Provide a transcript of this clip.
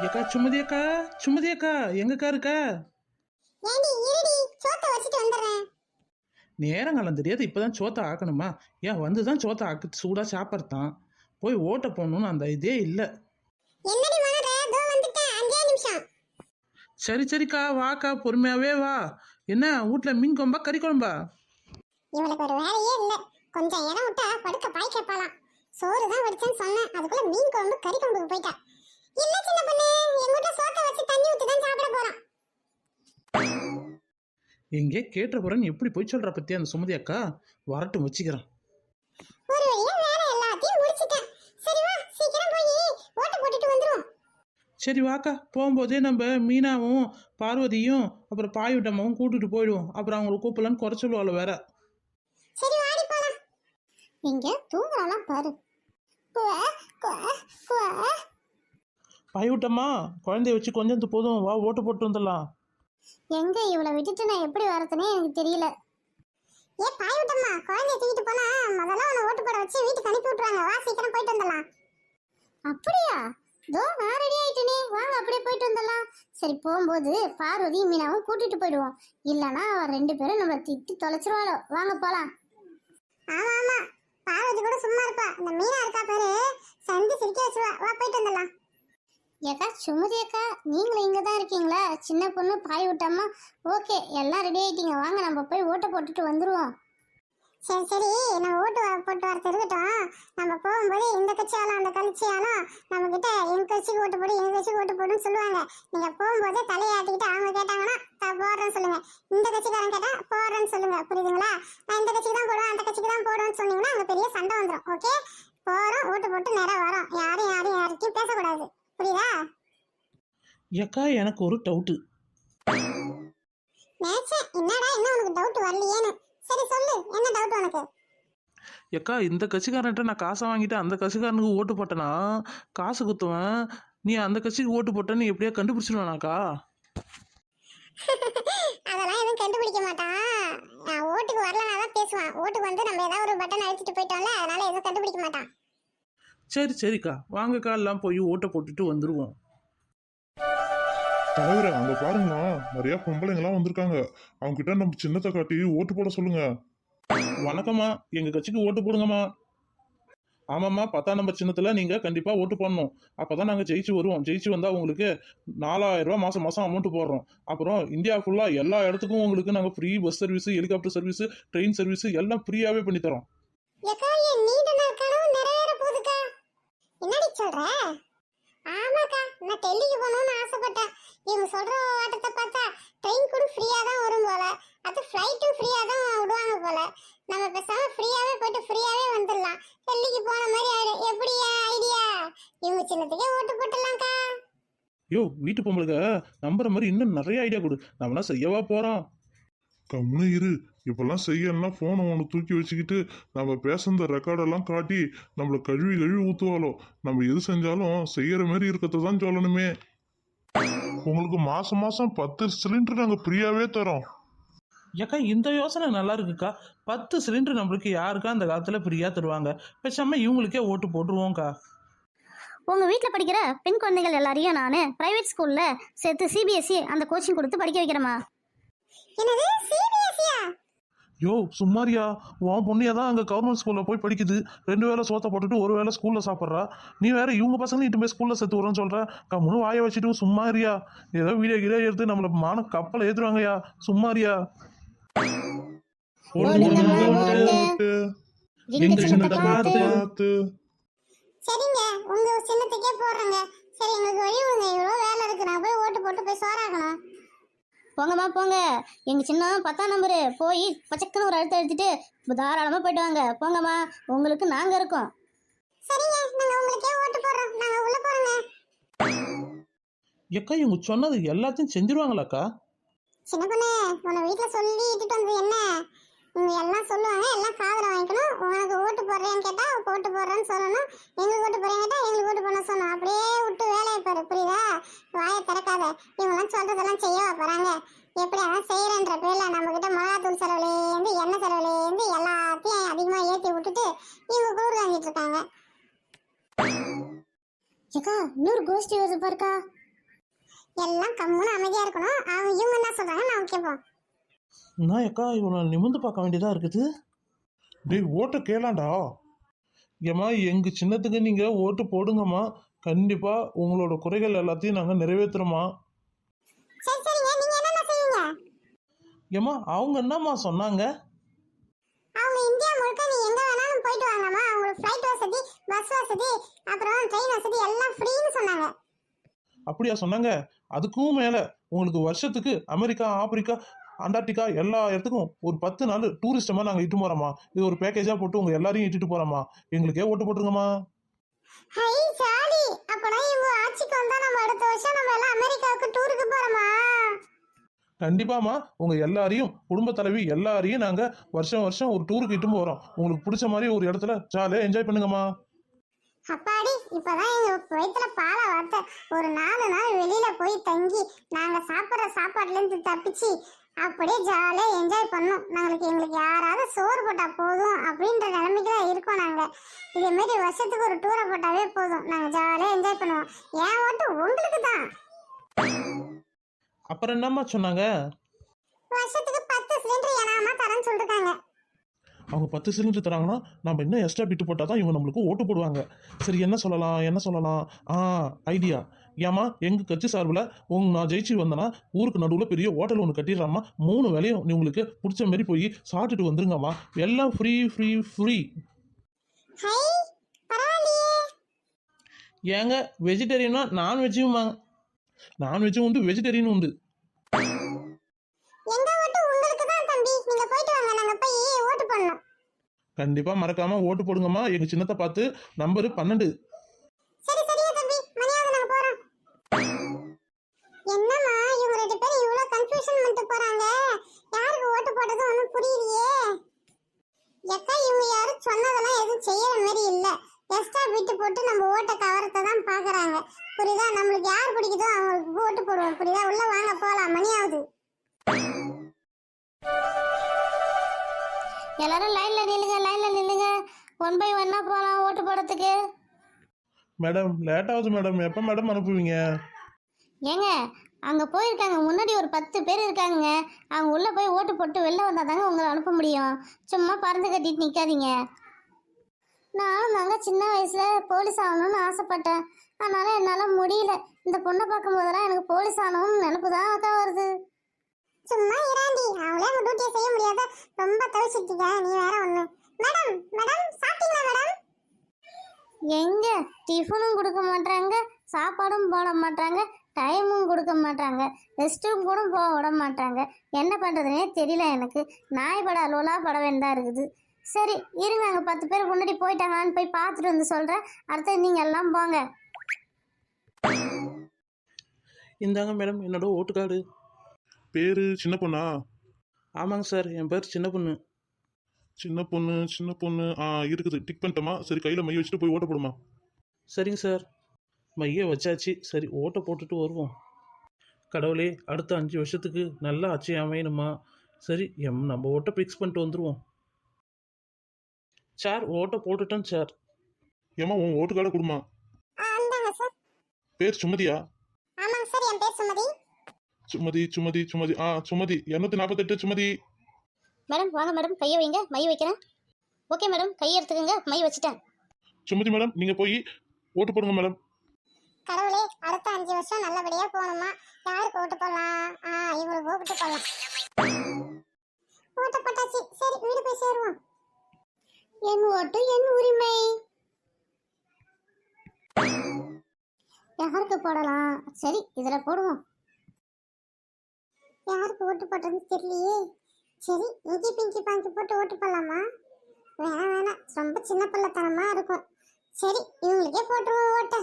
ஏக்கா சுமதி அக்கா, சுமதி அக்கா எங்கக்கா இருக்கா? ஏண்டி இருடி சோத்த வச்சிட்டு வந்துறேன். நேரங்காலம் தெரியாது, இப்பதான் சோத்த ஆக்கணுமா? ஏன் வந்துதான் சோத்த ஆக்கு சூடா சாப்பிட்றான். போய் ஓட்ட போடணும்னு அந்த இதே இல்லை. என்னடி மலர தோ வந்துட்டேன் 5 நிமிஷம். சரி சரிக்கா, வாக்கா பொறுமையாவே வா. என்ன வீட்ல மீன் குழம்பா கறி குழம்பா? இவளுக்கு ஒரு வேலையே இல்ல. கொஞ்சம் இடம் விட்டா படுக்க பாய் கேட்பாளாம். சோறு தான் வடிச்சேன்னு சொன்னேன், அதுக்குள்ள மீன் குழம்பு கறி குழம்புக்கு போயிட்டா. இல்ல சின்ன பொண்ணு, எங்கிட்ட சோத்த வச்சு தண்ணி ஊத்தி தான் சாப்பிட போறோம். எங்கே கேட்ட போறேன்னு எப்படி போய் சொல்ற பத்தி அந்த சுமதி அக்கா? வரட்டும் வச்சுக்கிறேன். ஒரு வழியா வேலை எல்லாத்தையும் முடிச்சிட்டேன். சரி வா சீக்கிரம் போய் ஓட்ட போட்டுட்டு வந்துருவோம். சரி வாக்கா, போகும்போதே நம்ம மீனாவும் பார்வதியும் அப்புறம் பாயுட்டம்மாவும் கூட்டிட்டு போயிடுவோம். அப்புறம் அவங்களை கூப்பிடலான்னு குறை சொல்லுவாள் வேற. சரி வாடி போலாம். இங்க தூங்குறாலாம் பாரு. குவா குவா குவா. பாயுட்டம்மா, குழந்தைய வச்சு கொஞ்சம் போதும், வா ஓட்டு போட்டு வந்துடலாம். எங்க இவளை விட்டுட்டு நான் எப்படி வரதுனே எனக்கு தெரியல. ஏ பாயுட்டம்மா, குழந்தைய தூக்கிட்டு போனா முதல்ல உன்னை ஓட்டு போட வச்சு வீட்டுக்கு அனுப்பி விட்டுருவாங்க. வா சீக்கிரம் போயிட்டு வந்துடலாம். அப்படியா? தோ நான் ரெடி ஆயிட்டேனே, வாங்க அப்படியே போயிட்டு வந்துடலாம். சரி போகும்போது பார்வதியும் மீனாவும் கூட்டிட்டு போயிடுவோம். இல்லைன்னா ரெண்டு பேரும் நம்ம திட்டி தொலைச்சிருவாளோ. வாங்க போலாம். ஆமா ஆமா, பார்வதி கூட சும்மா இருப்பா. இந்த மீனா இருக்கா பாரு, சந்தி சிரிக்க வச்சுவா. வா போயிட்டு வந்துடலாம். ஏக்கா சுமதி அக்கா, நீங்களும் இங்கே தான் இருக்கீங்களா? சின்ன பொண்ணு பாய் விட்டாமா. ஓகே, எல்லாம் ரெடி ஆயிட்டீங்க, வாங்க நம்ம போய் ஓட்டை போட்டுட்டு வந்துடுவோம். சரி சரி, நம்ம ஓட்டு போட்டு வரது இருக்கட்டும். நம்ம போகும்போது இந்த கட்சியாலும் அந்த கட்சியாலும் நம்ம கிட்ட எங்க கட்சிக்கு ஓட்டு போடு எங்க கட்சிக்கு ஓட்டு போடுன்னு சொல்லுவாங்க. நீங்க போகும்போது தலையாட்டிக்கிட்டு அவங்க கேட்டாங்கன்னா போடுறேன்னு சொல்லுங்க. இந்த கட்சிக்காரன் கேட்டா போடுறேன்னு சொல்லுங்க. புரியுதுங்களா? நான் இந்த கட்சிக்கு தான் போடுவேன் அந்த கட்சிக்கு தான் போடுவேன்னு சொன்னீங்கன்னா அங்க பெரிய சண்டை வந்துடும். ஓகே, போறோம், ஓட்டு போட்டு நேரம் வரோம். யாரையும் பேசக்கூடாது. புரியுதா? ஏக்கா எனக்கு ஒரு டவுட்டு. என்னடா இன்னும் உனக்கு டவுட் வரலையேன்னு. சரி சொல்லு, என்ன டவுட் உனக்கு? ஏக்கா, இந்த கட்சிக்காரன்ட்ட நான் காசை வாங்கிட்டு அந்த கட்சிக்காரனுக்கு ஓட்டு போட்டேன்னா காசு குத்துவேன். நீ அந்த கட்சிக்கு ஓட்டு போட்டேன்னு எப்படியா கண்டுபிடிச்சிடுவானாக்கா? அதெல்லாம் எதுவும் கண்டுபிடிக்க மாட்டான். நான் ஓட்டுக்கு வரலனா தான் பேசுவான். ஓட்டுக்கு வந்து நம்ம ஏதாவது ஒரு பட்டன் அழுத்திட்டு போயிட்டோம்ல, அதனால எதுவும் கண்டுபிடிக்க மாட்டான். சரி சரிக்கா, வாங்கக்கா எல்லாம் போய் ஓட்டை போட்டுட்டு வந்துடுவோம். தலைவரே, அங்க பாருங்களா, நிறைய பொம்பளைங்களாம் வந்திருக்காங்க. அவங்க கிட்ட நம்ம சின்னத்தை காட்டி ஓட்டு போட சொல்லுங்க. வணக்கம்மா, எங்க கட்சிக்கு ஓட்டு போடுங்கம்மா. ஆமாம்மா, 10ஆம் நம்பர் சின்னத்துல நீங்க கண்டிப்பா ஓட்டு போடணும். அப்பதான் நாங்க ஜெயிச்சு வருவோம். ஜெயிச்சு வந்தா உங்களுக்கு 4000 ரூபாய் மாசம் மாசம் அமௌண்ட் போடுறோம். அப்புறம் இந்தியா ஃபுல்லா எல்லா இடத்துக்கும் உங்களுக்கு நாங்க free bus service, helicopter service, train service எல்லாம் ஃப்ரீயாவே பண்ணி தரோம். ஏக்கா, என் நீண்ட நாள் கனவு நிறைவேற போகுதுக்கா. என்னடி சொல்ற? ஆமாக்கா, நான் டெல்லிக்கு போகணும்னு ஆசைப்பட்டேன். இவங்க சொல்ற ஆட்டத்தை பார்த்தா ட்ரெயின் கூட ஃப்ரீயா தான் வரும் போல, அது ஃப்ளைட்டும் ஃப்ரீயா தான் விடுவாங்க போல. நம்ம பேசாம ஃப்ரீயாவே போயிட்டு ஃப்ரீயாவே வந்துடலாம். டெல்லிக்கு போன மாதிரி ஆயிடும். எப்படியா ஐடியா? இவங்க சின்னத்துக்கே ஓட்டு போட்டுடலாம்க்கா. யோ, வீட்டு பொம்பளுக்கு நம்புற மாதிரி இன்னும் நிறைய ஐடியா கொடு, நம்மளாம் செய்யவா போறோம். கம்முனு இரு. இப்பெல்லாம் செய்யலாம் போனை ஒன்று தூக்கி வச்சுக்கிட்டு நம்ம பேசுன ரெக்கார்டெல்லாம் காட்டி நம்மளை கழுவி ஊற்றுவாளோ. நம்ம எது செஞ்சாலும் செய்யற மாதிரி இருக்கிறத தான் சொல்லணுமே. உங்களுக்கு மாசம் மாசம் 10 சிலிண்டர் நாங்கள் ஃப்ரீயாவே தரோம். ஏக்கா, இந்த யோசனை நல்லா இருக்குக்கா. 10 சிலிண்டர் நம்மளுக்கு யாருக்கா அந்த காலத்துல ஃப்ரீயா தருவாங்க? பேசாம இவங்களுக்கே ஓட்டு போட்டுருவோம்க்கா. உங்கள் வீட்டில் படிக்கிற பெண் குழந்தைகள் எல்லாரையும் நான் ப்ரைவேட் ஸ்கூலில் சேர்த்து சிபிஎஸ்சி அந்த கோச்சிங் கொடுத்து படிக்க வைக்கிறேம்மா. என்னது சிபிஎஸ்சியா? யோ சும்மாரியா, உன் பொண்ணியா தான் அங்கே கவர்மெண்ட் ஸ்கூலில் போய் படிக்குது. 2 வேளை சோத்தை போட்டுட்டு 1 வேளை ஸ்கூலில் சாப்பிட்றா. நீ வேற இவங்க பசங்க இட்டு போய் ஸ்கூலில் சேர்த்து வரேன்னு சொல்கிற. கம்முன்னு வாயை வச்சுட்டு சும்மாரியா. ஏதோ வீடியோ கீழே எடுத்து நம்மளை மான கப்பலை ஏற்றுவாங்கய்யா. சும்மாரியா. சரிங்க, உங்க சின்னத்துக்கே போடுறேங்க. சரி, எங்களுக்கு வழி விடுங்க. இவ்வளோ வேலை இருக்கு, நான் போய் ஓட்டு போட்டு போய் சோறாகணும். போங்கம்மா போங்க, எங்கள் சின்ன 10ஆம் நம்பரு போய் பச்சக்குன்னு ஒரு அழுத்த எடுத்துட்டு தாராளமாக போயிட்டு வாங்க. போங்கம்மா, உங்களுக்கு நாங்கள் இருக்கோம். சரிங்க, நாங்கள் உங்களுக்கே ஓட்டு போடுறோம். நாங்கள் உள்ள போறோங்க. ஏக்கா, இவங்க சொன்னது எல்லாத்தையும் செஞ்சிருவாங்களாக்கா? சின்ன பொண்ணு, உன்னை வீட்டில் சொல்லி இட்டுட்டு வந்து என்ன? இவங்க எல்லாம் சொல்லுவாங்க, எல்லாம் காதில் வாங்கிக்கணும். உனக்கு ஓட்டு போடுறேன்னு கேட்டா ஓட்டு போடுறேன்னு சொல்லணும். எங்களுக்கு ஓட்டு போடுறேன்னு கேட்டா எங்களுக்கு ஓட்டு பண்ண சொல்லணும். அப்படியே விட்டு வேலையை பாரு. புரியுதா? வாயை திறக்காத. இவங்கெல்லாம் சொல்றதெல்லாம் செய்யவா போறாங்க? எப்படி அதான் செய்யறன்ற பேர்ல நம்ம கிட்ட மிளகாத்தூள் செலவுலேருந்து எண்ணெய் செலவுலேருந்து எல்லாத்தையும் அதிகமா ஏற்றி விட்டுட்டு இவங்க கூறு வாங்கிட்டு இருக்காங்க. ஏக்கா, இன்னொரு கோஷ்டி வருது பாருக்கா. எல்லாம் கம்முன்னு அமைதியா இருக்கணும். அவங்க இவங்க என்ன சொல்றாங்க நான் கேட்போம். நான் அக்கா இவனை நிமிர்ந்து பார்க்க வேண்டியதா இருக்குது. டேய் ஓட்ட கேளாண்டா. ஏம்மா எங்க சின்னத்துக்கு நீங்க ஓட்டு போடுங்கம்மா. கண்டிப்பா உங்களோட குறைகள் எல்லாத்தையும் நாங்க நிறைவேற்றுறோமா. சரி சரிங்க, நீங்க என்னென்ன செய்வீங்க? ஏம்மா அவங்க என்னம்மா சொன்னாங்க? அவங்க இந்தியா முழுக்க நீ எங்க வேணாலும் போயிட்டு வாங்கம்மா. உங்களுக்கு ஃப்ளைட் வசதி, பஸ் வசதி, அப்புறம் ட்ரெயின் வசதி எல்லாம் ஃப்ரீன்னு சொன்னாங்க. அப்படியா சொன்னாங்க? அதுக்கும் மேல உங்களுக்கு வருஷத்துக்கு அமெரிக்கா, ஆப்பிரிக்கா, அண்டார்டிகா எல்லா இடத்துக்கும் ஒரு 10 நாள் டூரிஸ்டமா நாங்க இட்டு போறோமா. இது ஒரு பேக்கேஜா போட்டு உங்க எல்லாரையும் இட்டுட்டு போறோமா. எங்களுக்கே ஓட்டு போட்டுருங்கம்மா. Hi jolly. அப்பனா இவங்க ஆட்சிக்கு வந்தா நம்ம அடுத்த வருஷம் நம்ம எல்லாம் அமெரிக்காவுக்கு டூருக்கு போறோமா? கண்டிப்பாமா உங்க எல்லாரையும் குடும்ப தலைவி எல்லாரையும் நாங்க வருஷம் வருஷம் ஒரு டூருக்கு இட்டு போறோம். உங்களுக்கு பிடிச்ச மாதிரி ஒரு இடத்துல ஜாலியா என்ஜாய் பண்ணுங்கம்மா. அப்பாடி, இப்பதான் எங்க வயித்துல பால வார்த்தை. ஒரு 4 நாள் வெளியில போய் தங்கி நாங்க சாப்பிட்ற சாப்பாட்டுல இருந்து தப்பிச்சு அப்படியே ஜாலியா என்ஜாய் பண்ணோம். எங்களுக்கு யாராவது சோறு போட்டா போதும் அப்படின்ற நிலைமைக்கு தான் இருக்கோம். நாங்க இதே மாதிரி வருஷத்துக்கு ஒரு டூரை போட்டாவே போதும். நாங்க ஜாலியா என்ஜாய் பண்ணுவோம். ஏன் ஓட்டு உங்களுக்கு தான். அப்புறம் என்னம்மா சொன்னாங்க? வருஷத்துக்கு 10 சிலிண்டர் ஏனாமா தரேன்னு சொல்லிருக்காங்க. அவங்க 10 சிலிண்டர் தராங்கன்னா நம்ம இன்னும் எக்ஸ்ட்ரா பிட்டு போட்டால் தான் இவங்க நம்மளுக்கு ஓட்டு போடுவாங்க. சரி என்ன சொல்லலாம்? ஐடியா. ஏமா எங்கள் கட்சி சார்பில் நான் ஜெயிச்சு வந்தேன்னா ஊருக்கு நடுவில் பெரிய ஹோட்டல் ஒன்று கட்டிடுறாம்மா. 3 வேலையும் நீ உங்களுக்கு பிடிச்ச மாதிரி போய் சாப்பிட்டுட்டு வந்துருங்கம்மா. எல்லாம் ஃப்ரீ ஃப்ரீ ஃப்ரீ. ஹை பரவாயில்லையே. ஏங்க வெஜிடேரியனா நான்வெஜ்ஜும் வாங்க. நான்வெஜ்ஜும் உண்டு, வெஜிடேரியனும் உண்டு. எங்க ஓட்டு உங்களுக்கு தான் தம்பி. நீங்க போயிட்டு வாங்க, நாங்க போய் ஓட்டு போடணும். கண்டிப்பாக மறக்காமல் ஓட்டு போடுங்கம்மா. எங்கள் சின்னத்தை பார்த்து நம்பரு 12. சரி சரியா தம்பி, மணியாவது நாங்க போறோம். என்னம்மா இவங்க 2 பேரும் இவ்வளவு கன்ஃபியூஷன் பண்ணிட்டு போறாங்க? யாருக்கு ஓட்டு போடுறது ஒன்றும் புரியலையே. எக்கா இவங்க யாரும் சொன்னதெல்லாம் எதுவும் செய்யற மாதிரி இல்ல. எக்ஸ்ட்ரா விட்டு போட்டு நம்ம ஓட்டை கவரத்தை தான் பாக்குறாங்க. புரியுதா? நம்மளுக்கு யார் பிடிக்குதோ அவங்களுக்கு ஓட்டு போடுவோம். புரியுதா? உள்ள வாங்க போலாம், மணியாவது. எல்லாரும் லைன்ல நில்லுங்க. 1 by 1 போகலாம் ஓட்டு போடுறதுக்கு. மேடம் லேட் ஆகுது மேடம். எப்போ மேடம் அனுப்புவீங்க? ஏங்க அங்கே போயிருக்காங்க, முன்னாடி ஒரு 10 பேர் இருக்காங்க. அவங்க உள்ளே போய் ஓட்டு போட்டு வெளில வந்தால் தாங்க உங்களை அனுப்ப முடியும். சும்மா பறந்து கட்டிட்டு நிற்காதீங்க. நானும் தாங்க சின்ன வயசில் போலீஸ் ஆகணும்னு ஆசைப்பட்டேன். அதனால் என்னால் முடியல. இந்த பொண்ணை பார்க்கும்போதெல்லாம் எனக்கு போலீஸ் ஆகணும்னு நினப்பு தான் அக்கா வருது. சும்மா இராண்டி, அவளே உங்க டியூட்டியை செய்ய முடியாத ரொம்ப தவிச்சிருக்கீங்க. நீ வேற ஒண்ணு. மேடம் மேடம் சாப்பிட்டீங்களா மேடம்? எங்க டிஃபனும் கொடுக்க மாட்டாங்க, சாப்பாடும் போட மாட்டாங்க, டைமும் கொடுக்க மாட்டாங்க, ரெஸ்ட்டும் கூட போக விட மாட்டாங்க. என்ன பண்ணுறதுனே தெரியல எனக்கு. நாய் பட அலுவலா பட வேண்டாம் இருக்குது. சரி இருங்க, அங்கே 10 பேர் முன்னாடி போயிட்டாங்களான்னு போய் பார்த்துட்டு வந்து சொல்கிறேன். அடுத்து நீங்கள் எல்லாம் போங்க. இந்தாங்க மேடம் என்னோட ஓட்டு கார்டு. பேரு சின்ன பொண்ணா? ஆமாங்க சார், என் பேர் சின்ன பொண்ணு. சின்ன பொண்ணு இருக்குது. டிக் பண்ணிட்டோமா? சரி கையில் மை வச்சுட்டு போய் ஓட்ட போடுமா. சரிங்க சார், மைய வச்சாச்சு. சரி ஓட்டை போட்டுட்டு வருவோம். கடவுளே அடுத்த 5 வருஷத்துக்கு நல்லா ஆட்சி அமையணுமா. சரி நம்ம ஓட்டை ஃபிக்ஸ் பண்ணிட்டு வந்துடுவோம். சார் ஓட்டை போட்டுட்டேன் சார். ஏமா உன் ஓட்டு கார்டை கொடுமா. அந்தாங்க சார். பேர் சுமதியா? ஆமாங்க சார், என் பேர் சுமதி. சுமதி சுமதி 248 சுமதி. மேடம் வாங்க மேடம், கையை வைங்க, மை வைக்கிறேன். ஓகே மேடம், கையை எடுத்துக்கோங்க, மை வச்சுட்டேன். சுமதி மேடம் நீங்கள் போய் ஓட்டு போடுங்க மேடம். கடவுளே அடுத்த 5 வருஷம் நல்லபடியா போகணுமா. யாருக்கு ஓட்டு போடலாம்? இவங்களுக்கு ஓட்டு போடலாம். ஓட்டு போட்டாச்சு. சரி வீடு போய் சேருவோம். என் ஓட்டு என் உரிமை. யாருக்கு போடலாம்? சரி இதில் போடுவோம். யாருக்கு ஓட்டு போடுறதுன்னு தெரியலையே. சரி இங்கி பிங்கி பாங்கி போட்டு ஓட்டு போடலாமா? வேணாம், ரொம்ப சின்ன பிள்ளைத்தனமா இருக்கும். சரி இவங்களுக்கே போட்டுருவோம் ஓட்ட.